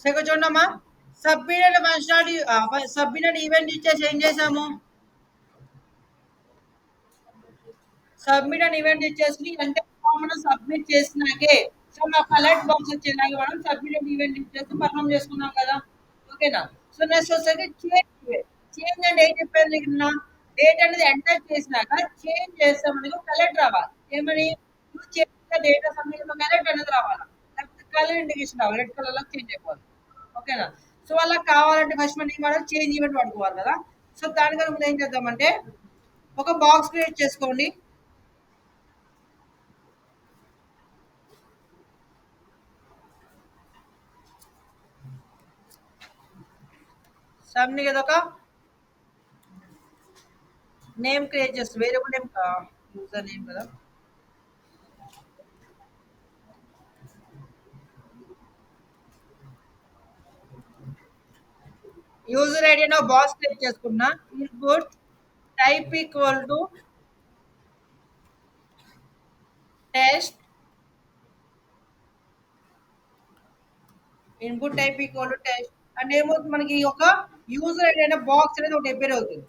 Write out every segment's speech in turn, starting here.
Second చూడమ్మా. Submitted functionality submitted event ఇచ్చేసి ఏం చేసాము? సబ్మిట్ అని ఈవెంట్ ఇచ్చేసి అంటే మనం సబ్మిట్ చేసినాకే సో మాకు అలర్ట్ బాక్స్ వచ్చిందాక మనం సబ్మిట్ అని ఈవెంట్ ఇచ్చేసి పర్ఫామ్ చేసుకున్నాం కదా. ఓకేనా? సో నెక్స్ట్ వచ్చేసరికి చేంజ్. చేంజ్ అంటే ఏం చెప్పారు నిన్న? డేట్ అనేది ఎంటర్ చేసినాక చేంజ్ చేస్తామని ఒక అలర్ట్ రావాలి. ఏమని? నువ్వు చేసిన డేటా సమయంలో ఒక అలర్ట్ అనేది రావాలి. లేకపోతే కలర్ ఇండికేషన్ రావాలి, రెడ్ కలర్ లో చేంజ్ అయిపోవాలి. ఓకేనా? సో అలా కావాలంటే ఫస్ట్ మనం ఏం వాడాలి? చేంజ్ ఈవెంట్ వాడుకోవాలి కదా. సో దానికన్నా ముందు ఏం చేద్దామంటే ఒక బాక్స్ క్రియేట్ చేసుకోండి. సబ్ని కదా ఒక నేమ్ క్రియేట్ చేస్తాం, వేరియబుల్ నేమ్ యూజర్ నేమ్ కదా. యూజర్ ఐడి అని బాక్స్ క్రియేట్ చేసుకున్నా. Input type equal to test. Input type equal to test అంటే ఏమవుతుంది మనకి ఒక యూజర్ ఐడి అనే బాక్స్ అనేది ఒకటి ఎపేర్ అవుతుంది.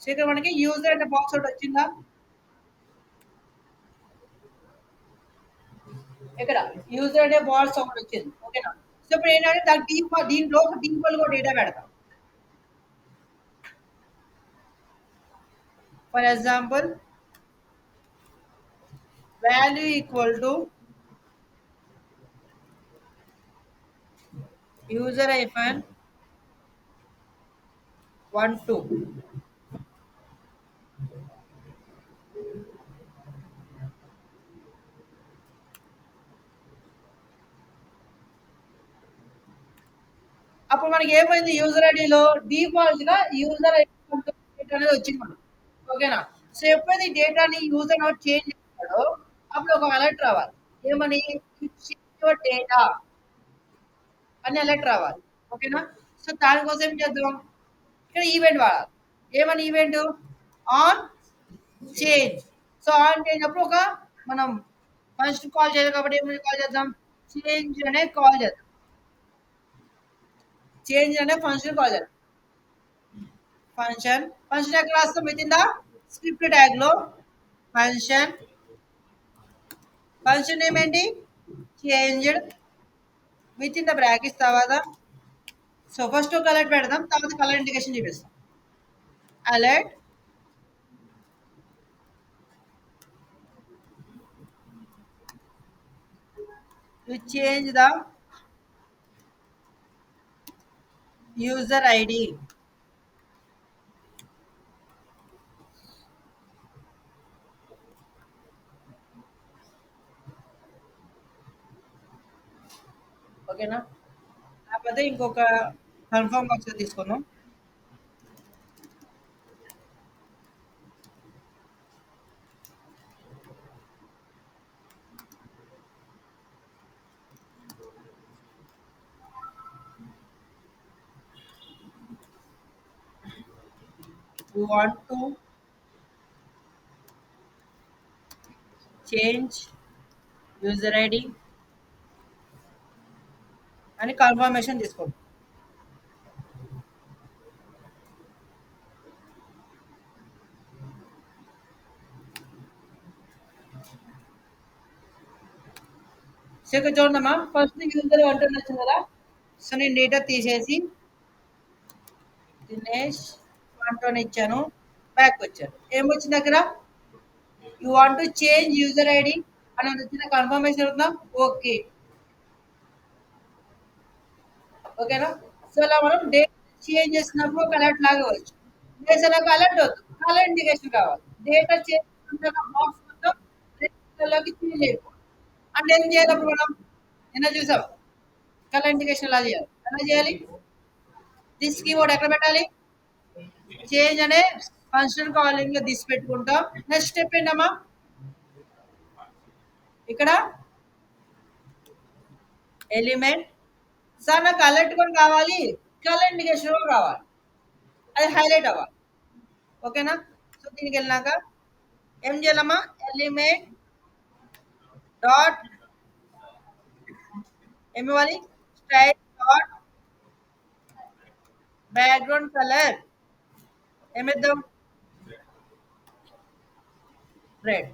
సో ఇక్కడ మనకి యూజర్ అనే బాక్స్ ఒకటి వచ్చిందా? ఇక్కడ యూజర్ అనే బాక్స్ ఒకటి వచ్చింది. ఓకేనా? సో ఇప్పుడు ఏంటంటే దీంట్లో ఒక డీఫాల్ట్ కూడా డేటా పెడతాం. For example value equal to user hyphen 1 2. అప్పుడు మనకి ఏమైంది? యూజర్ ఐడిలో డిఫాల్ట్ గా యూజర్ ఐడి అనేది వచ్చింది మనకి. ఓకేనా? సో ఎప్పుడైతే ఈ డేటాని యూజర్ నోట్ చేంజ్ చేస్తాడో అప్పుడు ఒక అలర్ట్ రావాలి. ఏమని? యువర్ డేటా అని అలర్ట్ రావాలి. ఓకేనా? సో దానికోసం ఏం చేద్దాం? ఇక్కడ ఈవెంట్ వాడాలి. ఏమని event? On change. So on change అప్పుడు ఒక మనం ఫస్ట్ కాల్ చేయాలి కాబట్టి ఏమని కాల్ చేద్దాం? చేంజ్ అనే కాల్ చేద్దాం. చేంజ్ అనే ఫంక్షన్ కాల్ చేద్దాం. ఫంక్షన్ ఎక్కడ రాస్తాం? With in the script tag లో ఫంక్షన్ నేమ్ ఏంటి? Changed with in the brackets తర్వాత సో ఫస్ట్ ఒక అలర్ట్ పెడదాం, తర్వాత కలర్ ఇండికేషన్ చూపిస్తాం. Alert to change the user ID. ఓకేనా? కాకపోతే ఇంకొక కన్ఫర్మ్ బాక్స్ తీసుకుందాం. You want to change user ID అని కన్ఫర్మేషన్ తీసుకోండి. సో ఇక్కడ చూడమ్మా, ఫస్ట్ యూజర్ అంటున్నా వచ్చింది కదా. సో నేను డేటా తీసేసి దినేష్ అంటోని ఇచ్చాను, బ్యాక్ వచ్చాను. ఏమొచ్చింది అక్కడ? You want to change user ID అని వచ్చిన కన్ఫర్మేషన్ అవుతుందా? ఓకే. ఓకేనా? సో ఇలా మనం డేట్ చేంజ్ చేసినప్పుడు ఒక అలర్ట్ లాగా వచ్చు. చేసినాక అలర్ట్ వద్దు, కలర్ ఇండికేషన్ కావాలి. డేటా చేంజ్ బాక్స్ మొత్తం లోకి చేంజ్ అయిపోవాలి. అంటే ఏం చేయాలి అప్పుడు మనం? నిన్న చూసాం కలర్ ఇండికేషన్ ఎలా చేయాలి. ఎలా చేయాలి? దిస్ కీవర్డ్ ఎక్కడ పెట్టాలి? చేంజ్ అనే ఫంక్షన్ కాలింగ్ దిస్ పెట్టుకుంటాం. నెక్స్ట్ స్టెప్ ఏంటమ్మా? ఇక్కడ ఎలిమెంట్. సార్ నాకు అలర్ట్ కూడా కావాలి, కలర్ ఇండికేషన్ కూడా కావాలి, అది హైలైట్ అవ్వాలి. ఓకేనా? సో దీనికి వెళ్ళినాక ఏం చేయాలమ్మా? ఎలిమెంట్ డాట్ ఏమి ఇవ్వాలి? స్టైల్ డాట్ బ్యాక్గ్రౌండ్ కలర్ ఏమిద్దాం? రెడ్.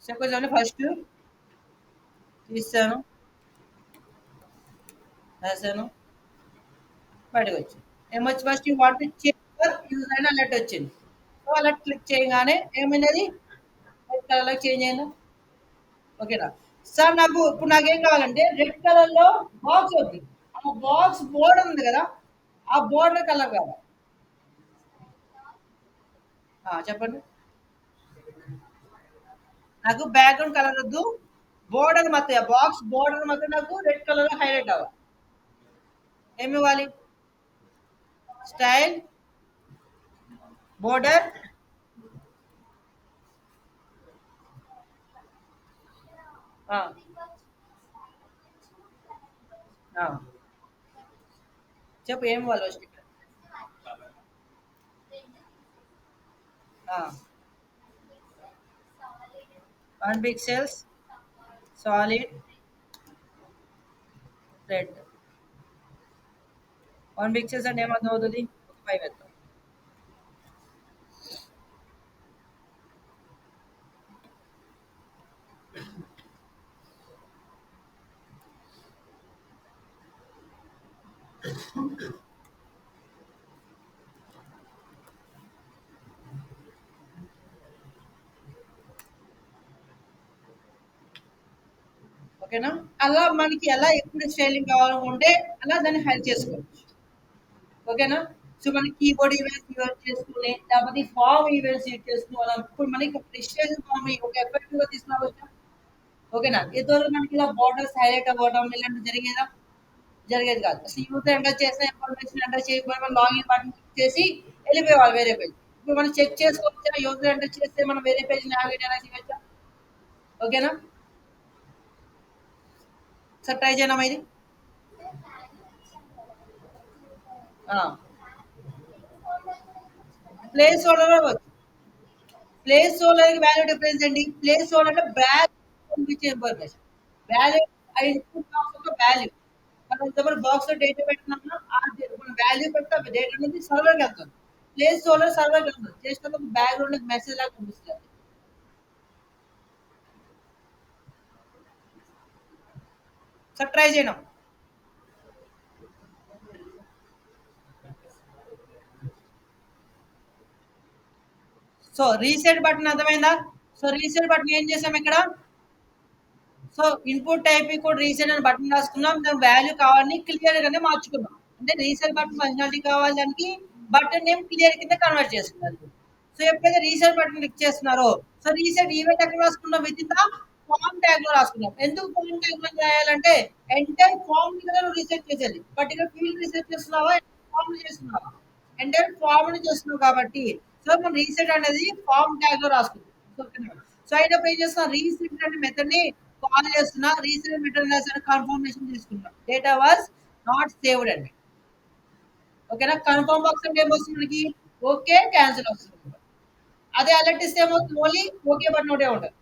సపోజ్ అని ఫస్ట్ తీస్తాను, రాశాను, బయటకు వచ్చింది. ఏమొచ్చి first you want to change use అయిన అలర్ట్ వచ్చింది. సో అలర్ట్ క్లిక్ చేయగానే ఏమైనది? రెడ్ కలర్లోకి చేంజ్ అయిందా? ఓకేనా? సార్ నాకు ఇప్పుడు నాకేం కావాలంటే రెడ్ కలర్లో బాక్స్ వద్దు. ఆ బాక్స్ బోర్డర్ ఉంది కదా, ఆ బోర్డర్ కలర్ కావాలి. చెప్పండి. నాకు బ్యాక్గ్రౌండ్ కలర్ వద్దు, బోర్డర్ మాత్రం, బాక్స్ బోర్డర్ మాత్రం నాకు రెడ్ కలర్ హైలైట్ అవ్వాలి. ఏమి ఇవ్వాలి? స్టైల్ బోర్డర్ చెప్పు ఏం ఇవ్వాలి first? 1 pixels solid red. 1 pixels అంటే ఏమర్థం అవుతుంది? 5 వేద్దాం. ఓకేనా? అలా మనకి ఎలా ఎప్పుడు స్టైలింగ్ కావాలనుకుంటే అలా దాన్ని హైడ్ చేసుకోవచ్చు. ఓకేనా? సో మనకి కీబోర్డ్ ఈవెంట్స్ యూజ్ చేసుకుని లేకపోతే ఫామ్ ఈవెంట్స్ యూజ్ చేసుకోవాలి. ఇప్పుడు మనకి ప్రిసిషన్ ఫామ్ ఒక ఎఫెక్టివ్ గా తీసుకురావచ్చు. ఓకేనా? ఇతరులు మనకి ఇలా బోర్డర్స్ హైలైట్ అవ్వడం ఇలాంటివి జరిగేదా? జరిగేది కాదు. అసలు యూజర్ ఎంటర్ చేసిన ఇన్ఫర్మేషన్ ఎంటర్ చేయకపోతే మనం లాగిన్ బటన్ క్లిక్ చేసి వెళ్ళిపోయేవాళ్ళు వేరే పేజ్. ఇప్పుడు మనం చెక్ చేసుకోవచ్చా? యూజర్ ఎంటర్ చేస్తే మనం వేరే పేజ్ నావిగేట్ ఎలా చేయవచ్చా? ఓకేనా? సార్ ట్రై చేయడం ఇది. ప్లేస్ హోల్డర్ అవ్వచ్చు. ప్లేస్ హోల్డర్ వాల్యూ డిఫరెన్స్ ఏంటి? ప్లేస్ హోల్డర్ అంటే బ్యాక్ పంపించే ఇన్ఫర్మేషన్. వాల్యూ ఆ ఇన్పుట్ బాక్స్ ఒక వాల్యూ. మనం ఇంతవరకు బాక్స్ లో డేటా పెట్టినప్పుడు మనం వాల్యూ పెడితే ఆ డేటా అనేది సర్వర్కి వెళ్తుంది. ప్లేస్ హోల్డర్ సర్వర్కి వెళ్తుంది. చేసినప్పుడు బ్యాక్గ్రౌండ్ మెసేజ్ లాగా కనిపిస్తుంది. సార్ ట్రై చేయడం. సో రీసెట్ బటన్ అర్థమైందా? సో రీసెట్ బటన్ ఏం చేసాం ఇక్కడ? సో ఇన్పుట్ టైప్ కూడా రీసెట్ అని బటన్ రాసుకున్నాం. దాని వాల్యూ కావాలని క్లియర్ గానే మార్చుకున్నాం. అంటే రీసెట్ బటన్ ఫంక్షనాలిటీ కావాలి దానికి, బటన్ నేమ్ క్లియర్ కింద కన్వర్ట్ చేసుకున్నారు. సో ఎప్పుడైతే రీసెట్ బటన్ క్లిక్ చేస్తున్నారో, సో రీసెట్ ఈవెంట్ ఎక్కడ రాసుకున్నాం? Within the form tag లో రాసుకున్నాం. ఎందుకు ఫామ్ ట్యాగ్ లో రాయాలంటే ఎంటైర్ ఫామ్ ని రీసెట్ చేసేది. పర్టికులర్ ఫీల్డ్ రీసెట్ చేస్తున్నావా, ఫామ్ చేస్తున్నావా? ఎంటైర్ ఫామ్ ని చేస్తున్నావు కాబట్టి సో మనం రీసెట్ అనేది ఫామ్ ట్యాగ్ లో రాసుకుంటాం. సో అయినప్పుడు ఏం చేస్తాం? రీసెట్ అనే మెథడ్ ని కాల్ చేస్తున్నా, రీసెట్ మెథడ్ కన్ఫర్మేషన్ తీసుకుంటాం. డేటా వాజ్ నాట్ సేవ్డ్ అండి. ఓకేనా? కన్ఫర్మ్ బాక్స్ అంటే ఏమొస్తుంది మనకి? ఓకే క్యాన్సిల్ వస్తుంది. అదే అలర్ట్ ఇస్తే ఏమవుతుంది? ఓన్లీ ఓకే బటన్ ఒకటే ఉంటుంది.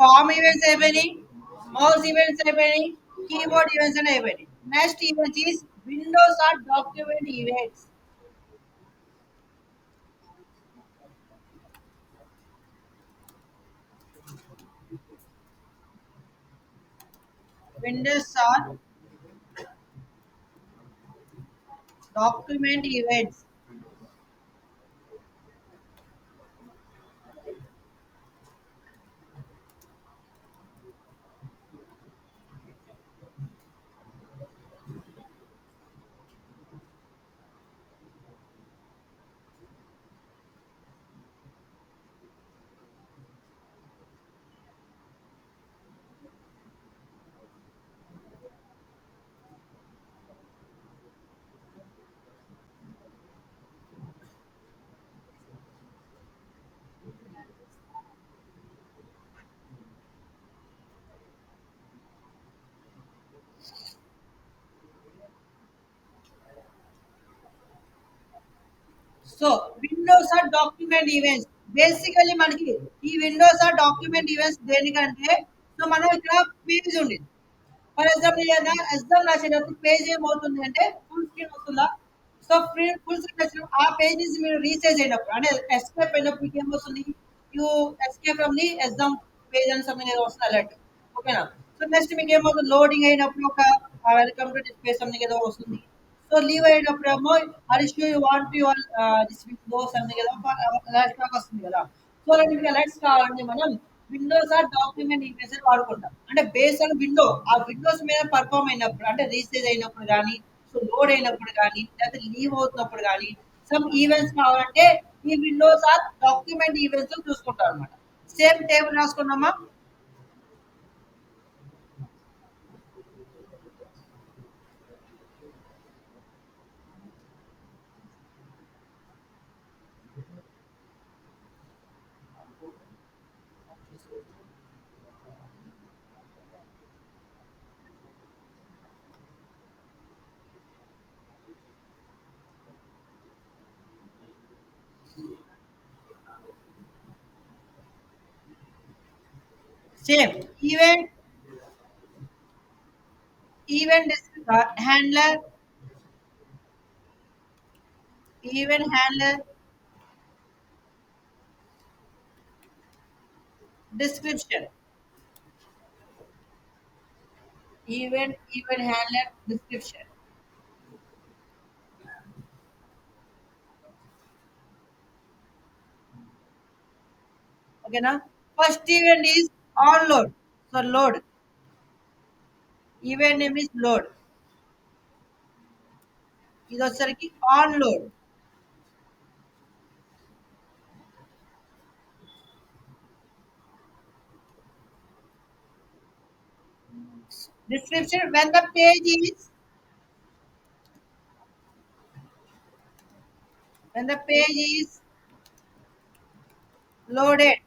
ఫామ్ ఈవెంట్స్ అయిపోయినాయి, మౌస్ ఈవెంట్స్ అయిపోయినాయి, కీబోర్డ్ ఈవెంట్స్ అని అయిపోయినాయి. Next event is Windows are document events. Windows are document events. So Windows are document events. Basically మనకి ఈ విండోస్ ఆర్ డాక్యుమెంట్ ఈవెంట్స్ దేనికంటే, సో మనం ఇక్కడ పేజ్ ఉంది. ఫర్ ఎగ్జాంపుల్ ఏదైనా ఎగ్జామ్ రాసేటప్పుడు పేజ్ ఏమవుతుంది అంటే ఫుల్ స్క్రీన్ వస్తుందా? సో ఫుల్ స్క్రీన్ వచ్చినప్పుడు ఆ పేజ్ నుంచి మీరు రీసైజ్ అయినప్పుడు అంటే ఎస్కేప్ అయినప్పుడు మీకు ఏమొస్తుంది? You escape from the exam page అని సంథింగ్ ఏదో వస్తుంది అలర్ట్. ఓకేనా? సో నెక్స్ట్ మీకు ఏమవుతుంది? లోడింగ్ అయినప్పుడు ఒక వెల్కమ్ టు డిస్ప్లే సంథింగ్ ఏదో వస్తుంది. సో లీవ్ అయినప్పుడేమో Harish you want your this window something ఏదో అలర్ట్ లాగా వస్తుంది కదా. సో అలాంటి మీకు అలర్ట్స్ కావాలంటే మనం విండోస్ ఆర్ డాక్యుమెంట్ ఈవెంట్స్ వాడుకుంటాం. అంటే బేస్ ఆన్ విండో ఆ విండోస్ మీద పర్ఫామ్ అయినప్పుడు అంటే రీసేజ్ అయినప్పుడు కానీ, సో లోడ్ అయినప్పుడు కానీ, లేకపోతే లీవ్ అవుతున్నప్పుడు కానీ సమ్ ఈవెంట్స్ కావాలంటే ఈ విండోస్ ఆర్ డాక్యుమెంట్ ఈవెంట్స్ చూసుకుంటాం అనమాట. సేమ్ టేబుల్ రాసుకున్నామా? Same. Event handler, event handler, description. Event handler description. Okay, now first event is on load. So load. Event name is load. ఇది వచ్చరికి on load. Description when the page is loaded.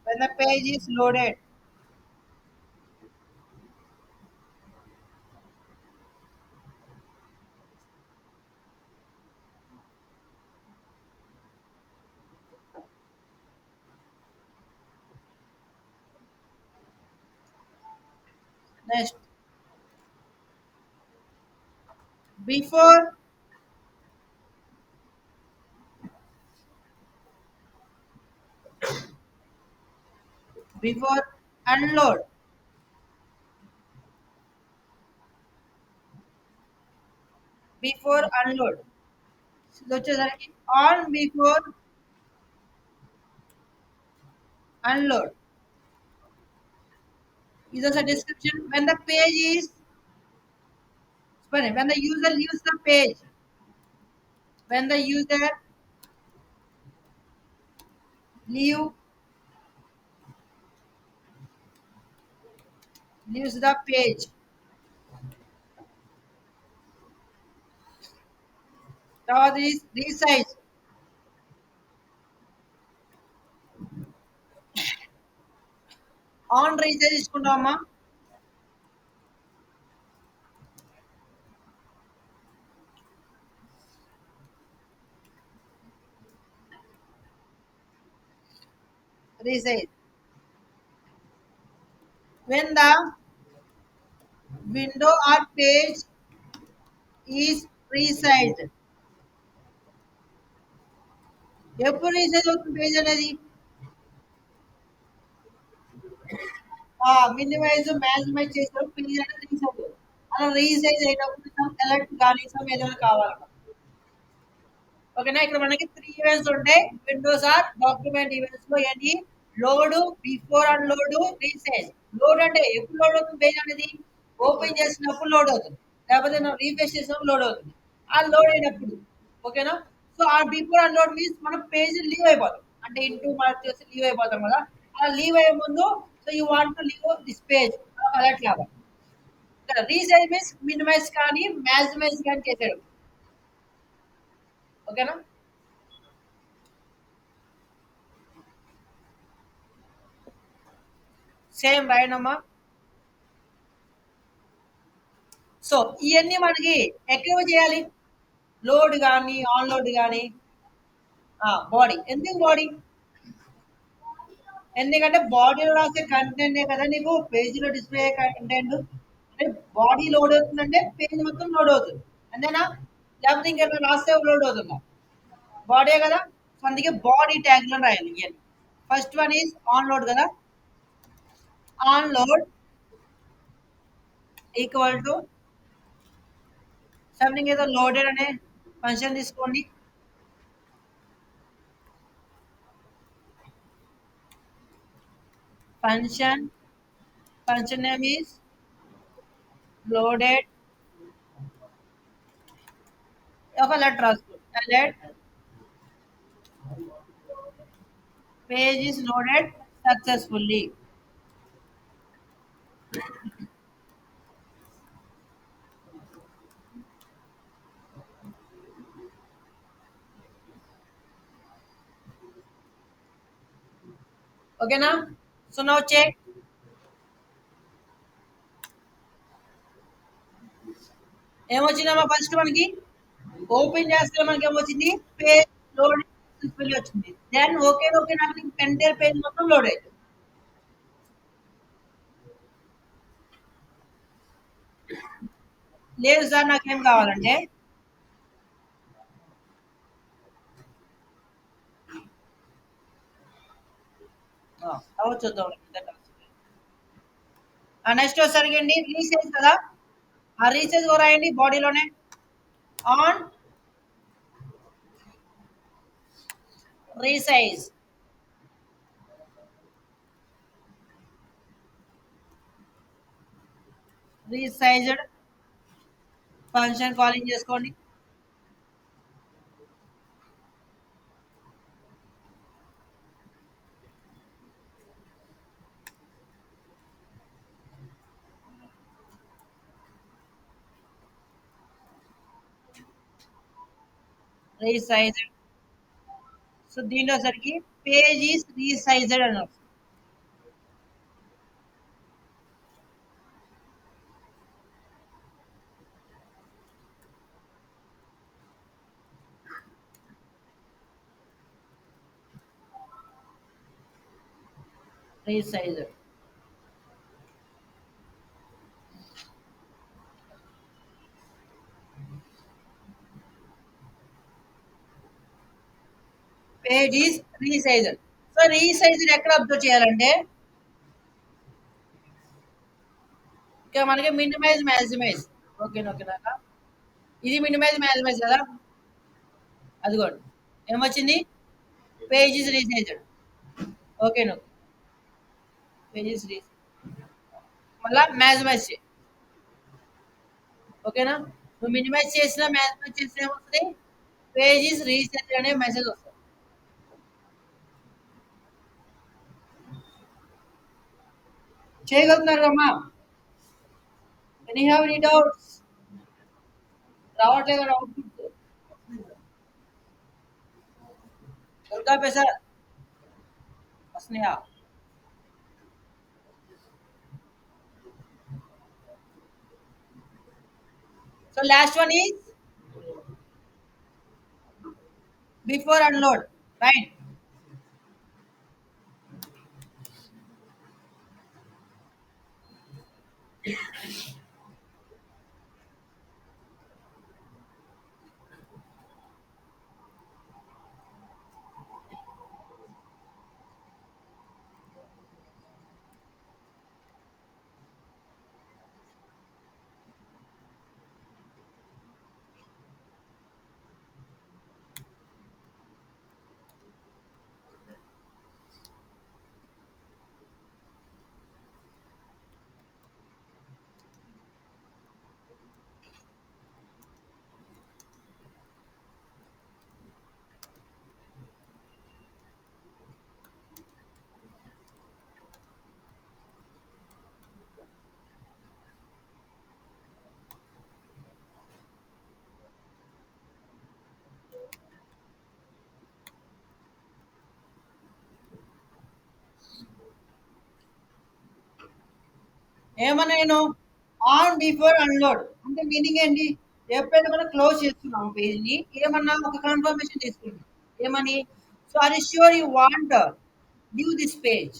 When the page is loaded. Next, before before unload. Before unload. ఇది వచ్చేసరికి on before unload. Is also description when the page is sorry, when the user leaves the page. When the user leave leaves the page. తర్వాత resize. On resize తీసుకుంటామా? Resize. When the window or page is resized. ఎప్పుడు resize అవుతుంది page అనేది? Minimise maximise చేసినప్పుడు page అనేది resize అవుతుంది. అలా resize అయినప్పుడు some alert కానీ సమ్ ఏదైనా కావాలి. ఓకేనా? ఇక్కడ మనకి 3 ఈవెంట్స్ ఉంటాయి. విండోస్ ఆర్ డాక్యుమెంట్ ఈవెంట్స్ లో ఏంటి? Load, before and load, resize. Load అంటే ఎప్పుడు లోడ్ అవుతుంది పేజ్ అనేది? ఓపెన్ చేసినప్పుడు లోడ్ అవుతుంది. లేకపోతే మనం రీఫ్రెష్ చేసినప్పుడు లోడ్ అవుతుంది. ఆ లోడ్ అయినప్పుడు ఓకేనా? సో ఆ బిఫోర్ అండ్ లోడ్ మీన్స్ మనం పేజ్ లీవ్ అయిపోతాం. అంటే ఇంటూ మార్క్ చేసి లీవ్ అయిపోతాం కదా. అలా లీవ్ అయ్యే ముందు so you want to leave this page alert లాగా. ఇక్కడ రీసైజ్ మీన్స్ మినిమైజ్ కానీ మ్యాక్సిమైజ్ కానీ చేసేయడం. ఓకేనా? సేమ్ రాయనమ్మా. సో ఇవన్నీ మనకి ఎక్కడ చేయాలి? లోడ్ కానీ ఆన్ లోడ్ కానీ బాడీ. ఎందుకు బాడీ? ఎందుకంటే బాడీలో రాసే కంటెంటే కదా నీకు పేజీలో డిస్ప్లే కంటెంట్. అంటే బాడీ లోడ్ అవుతుందంటే పేజ్ మొత్తం లోడ్ అవుతుంది అంతేనా? లేకపోతే ఇంకేమైనా రాస్తే లోడ్ అవుతుందా? బాడీ కదా. సో అందుకే బాడీ ట్యాగ్ లో రాయాలి ఇవన్నీ. First one is on load కదా. On load equal to something ఏదో లోడెడ్ అనే ఫంక్షన్ తీసుకోండి. Function function name is loaded. ఒక లెటర్ రాసుకో. Let page is loaded successfully. ఓకేనా? So now check. ఏమొచ్చిందమ్మా ఫస్ట్ మనకి? ఓపెన్ చేస్తే మనకి ఏమొచ్చింది? పేజ్ లోడ్ సక్సెస్ఫుల్లీ వచ్చింది. దెన్ ఓకే ఓకే నాకు ఎంటైర్ పేజ్ మొత్తం లోడ్ అయింది. లేదు సార్ నాకేం కావాలంటే తర్వాత చూద్దాం. నెక్స్ట్ వచ్చేసరికి అండి రీసైజ్ కదా. ఆ రీసైజ్ కూడా రాయండి బాడీలోనే. On resize. Resized function calling చేసుకోండి. రీసైజ్డ్. సో దీంట్లో సరికి పేజ్ ఈస్ రీసైజ్డ్ అని వస్తుంది. Resized. Page is resized. So resized ఎక్కడ అబ్జర్వ్ చేయాలంటే ఇక మనకి మినిమైజ్ మ్యాక్సిమైజ్. ఓకేనా? ఓకేనా? ఇది మినిమైజ్ మ్యాక్సిమైజ్ కదా. అదిగోండి ఏమొచ్చింది? Page is resized. ఓకేనా? Page is resize. మళ్ళా మ్యాక్సిమైజ్ చేయి. ఓకేనా? నువ్వు మినిమైజ్ చేసినా మ్యాక్సిమైజ్ చేసినా ఏమొస్తుంది? పేజ్ ఈస్ రీసైజ్డ్ అనే మెసేజ్ వస్తుంది. చేయగలుగుతున్నారు అమ్మా? Any have any doubts? రావట్లేదు అవుట్పుట్. దుర్గా పేసా వస్తున్నాయా? So last one is before unload. Right. ఏమన్నా నేను ఆన్ బిఫోర్ అన్లోడ్ అంటే మీనింగ్ ఏంటి? ఎప్పుడైనా మనం క్లోజ్ చేస్తున్నాం పేజ్‌ని. ఏమన్నా ఒక కన్ఫర్మేషన్ తీసుకుంటాం. ఏమని? So, are you sure you want leave this page?